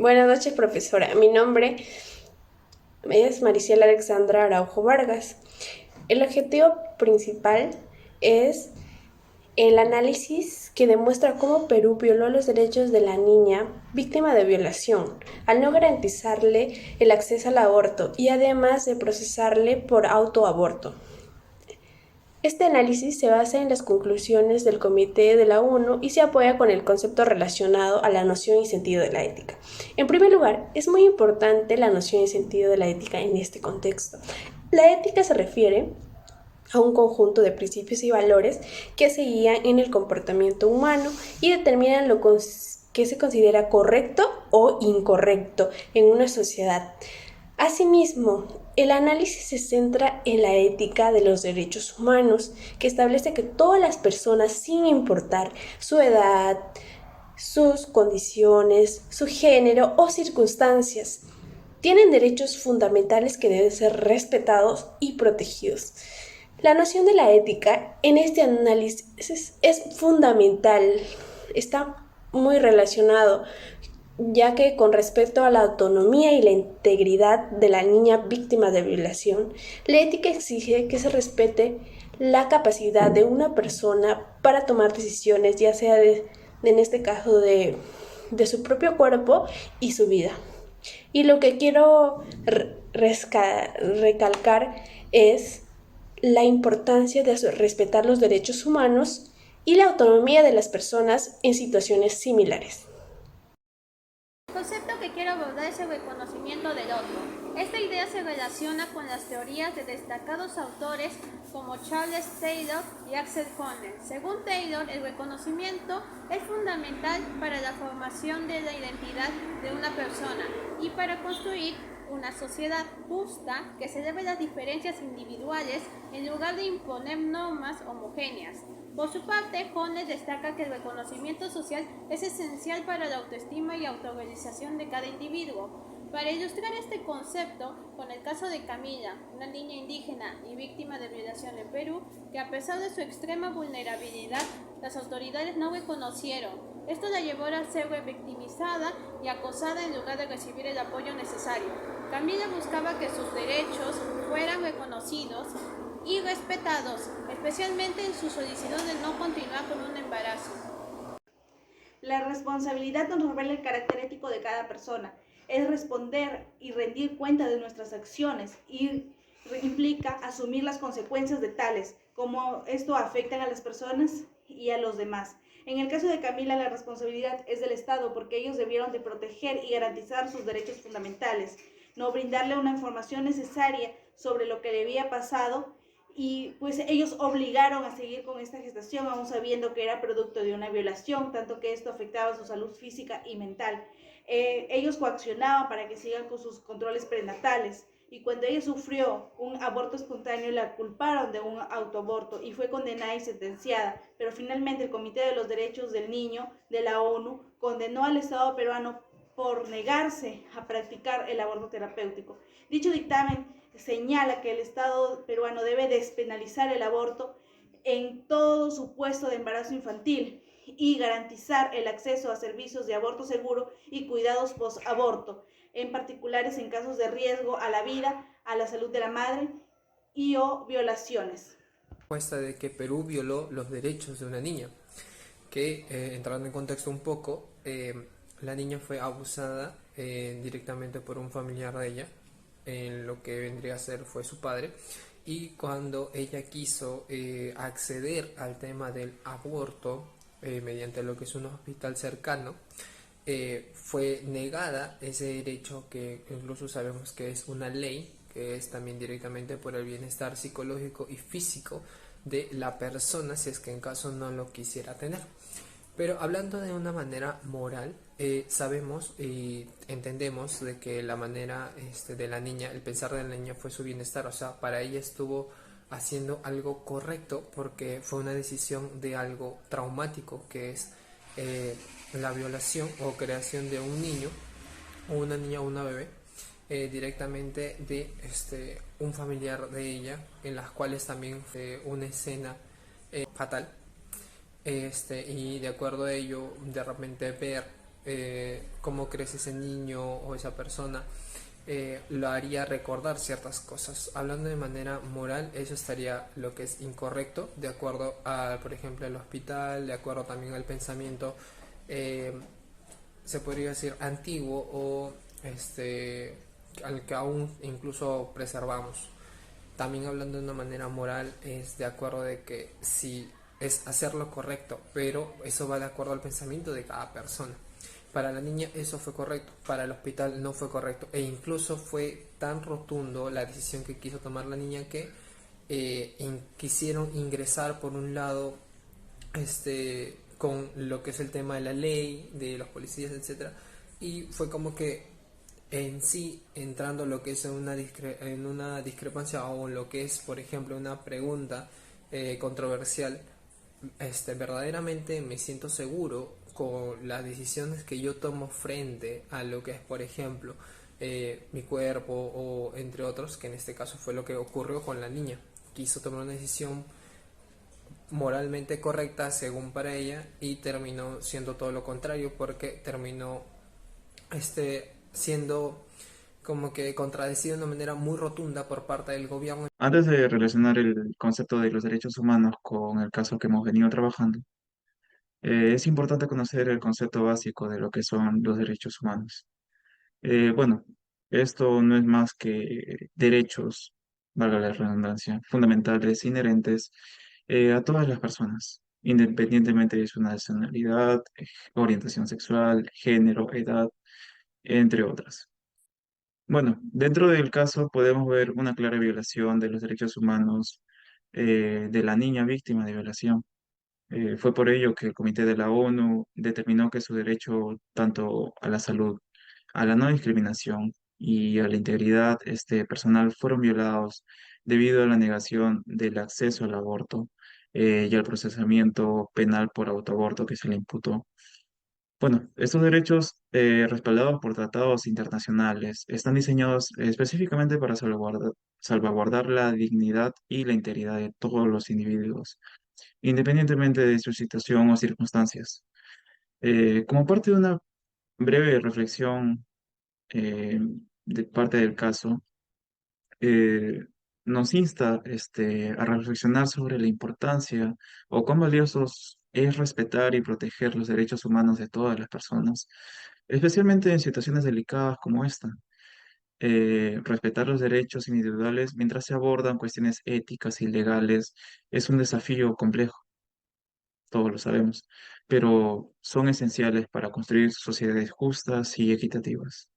Buenas noches, profesora. Mi nombre es Mariciela Alexandra Araujo Vargas. El objetivo principal es el análisis que demuestra cómo Perú violó los derechos de la niña víctima de violación, al no garantizarle el acceso al aborto y además de procesarle por autoaborto. Este análisis se basa en las conclusiones del Comité de la ONU y se apoya con el concepto relacionado a la noción y sentido de la ética. En primer lugar, es muy importante la noción y sentido de la ética en este contexto. La ética se refiere a un conjunto de principios y valores que se guían en el comportamiento humano y determinan lo que se considera correcto o incorrecto en una sociedad. Asimismo, el análisis se centra en la ética de los derechos humanos, que establece que todas las personas, sin importar su edad, sus condiciones, su género o circunstancias, tienen derechos fundamentales que deben ser respetados y protegidos. La noción de la ética en este análisis es fundamental, está muy relacionado, ya que con respecto a la autonomía y la integridad de la niña víctima de violación, la ética exige que se respete la capacidad de una persona para tomar decisiones, ya sea en este caso de su propio cuerpo y su vida. Y lo que quiero recalcar es la importancia de respetar los derechos humanos y la autonomía de las personas en situaciones similares. El concepto que quiero abordar es el reconocimiento del otro. Esta idea se relaciona con las teorías de destacados autores como Charles Taylor y Axel Honneth. Según Taylor, el reconocimiento es fundamental para la formación de la identidad de una persona y para construir una sociedad justa que celebre las diferencias individuales en lugar de imponer normas homogéneas. Por su parte, Honneth destaca que el reconocimiento social es esencial para la autoestima y autorrealización de cada individuo. Para ilustrar este concepto, con el caso de Camila, una niña indígena y víctima de violación en Perú, que a pesar de su extrema vulnerabilidad, las autoridades no reconocieron. Esto la llevó a ser revictimizada y acosada en lugar de recibir el apoyo necesario. Camila buscaba que sus derechos fueran reconocidos y respetados, especialmente en su solicitud de no continuar con un embarazo. La responsabilidad nos revela el carácter ético de cada persona. Es responder y rendir cuenta de nuestras acciones y implica asumir las consecuencias de tales, como esto afecta a las personas y a los demás. En el caso de Camila, la responsabilidad es del Estado porque ellos debieron de proteger y garantizar sus derechos fundamentales, no brindarle una información necesaria sobre lo que le había pasado y pues ellos obligaron a seguir con esta gestación aún sabiendo que era producto de una violación, tanto que esto afectaba su salud física y mental. Ellos coaccionaban para que sigan con sus controles prenatales y cuando ella sufrió un aborto espontáneo la culparon de un autoaborto y fue condenada y sentenciada, pero finalmente el Comité de los Derechos del Niño de la ONU condenó al Estado peruano por negarse a practicar el aborto terapéutico. Dicho dictamen señala que el Estado peruano debe despenalizar el aborto en todo supuesto de embarazo infantil y garantizar el acceso a servicios de aborto seguro y cuidados post-aborto, en particulares en casos de riesgo a la vida, a la salud de la madre y o violaciones. Muestra de que Perú violó los derechos de una niña, que entrando en contexto un poco, la niña fue abusada directamente por un familiar de ella, en lo que vendría a ser fue su padre, y cuando ella quiso acceder al tema del aborto mediante lo que es un hospital cercano, fue negada ese derecho que incluso sabemos que es una ley, que es también directamente por el bienestar psicológico y físico de la persona si es que en caso no lo quisiera tener. Pero hablando de una manera moral, sabemos y entendemos de que la manera de la niña, el pensar de la niña fue su bienestar, o sea, para ella estuvo haciendo algo correcto porque fue una decisión de algo traumático que es la violación o creación de un niño o una niña o una bebé directamente de un familiar de ella, en las cuales también fue una escena fatal, y de acuerdo a ello de repente ver cómo crece ese niño o esa persona, lo haría recordar ciertas cosas. Hablando de manera moral, eso estaría lo que es incorrecto, de acuerdo a, por ejemplo, el hospital, de acuerdo también al pensamiento, eh, se podría decir antiguo o al que aún incluso preservamos. También hablando de una manera moral, es de acuerdo de que si es hacer lo correcto, pero eso va de acuerdo al pensamiento de cada persona. Para la niña eso fue correcto, para el hospital no fue correcto, e incluso fue tan rotundo la decisión que quiso tomar la niña que quisieron ingresar por un lado con lo que es el tema de la ley, de los policías, etcétera, y fue como que en sí entrando lo que es en una discrepancia o lo que es, por ejemplo, una pregunta controversial, verdaderamente me siento seguro con las decisiones que yo tomo frente a lo que es, por ejemplo, mi cuerpo o entre otros, que en este caso fue lo que ocurrió con la niña. Quiso tomar una decisión moralmente correcta según para ella y terminó siendo todo lo contrario porque terminó siendo como que contradecido de una manera muy rotunda por parte del gobierno. Antes de relacionar el concepto de los derechos humanos con el caso que hemos venido trabajando, es importante conocer el concepto básico de lo que son los derechos humanos. Bueno, esto no es más que derechos, valga la redundancia, fundamentales, inherentes a todas las personas, independientemente de su nacionalidad, orientación sexual, género, edad, entre otras. Bueno, dentro del caso podemos ver una clara violación de los derechos humanos de la niña víctima de violación. Fue por ello que el Comité de la ONU determinó que su derecho tanto a la salud, a la no discriminación y a la integridad personal fueron violados debido a la negación del acceso al aborto y al procesamiento penal por autoaborto que se le imputó. Bueno, estos derechos, respaldados por tratados internacionales, están diseñados específicamente para salvaguardar la dignidad y la integridad de todos los individuos, independientemente de su situación o circunstancias. Como parte de una breve reflexión eh, de parte del caso, eh, nos insta a reflexionar sobre la importancia o cuán valiosos es respetar y proteger los derechos humanos de todas las personas, especialmente en situaciones delicadas como esta. Respetar los derechos individuales mientras se abordan cuestiones éticas y legales es un desafío complejo, todos lo sabemos, pero son esenciales para construir sociedades justas y equitativas.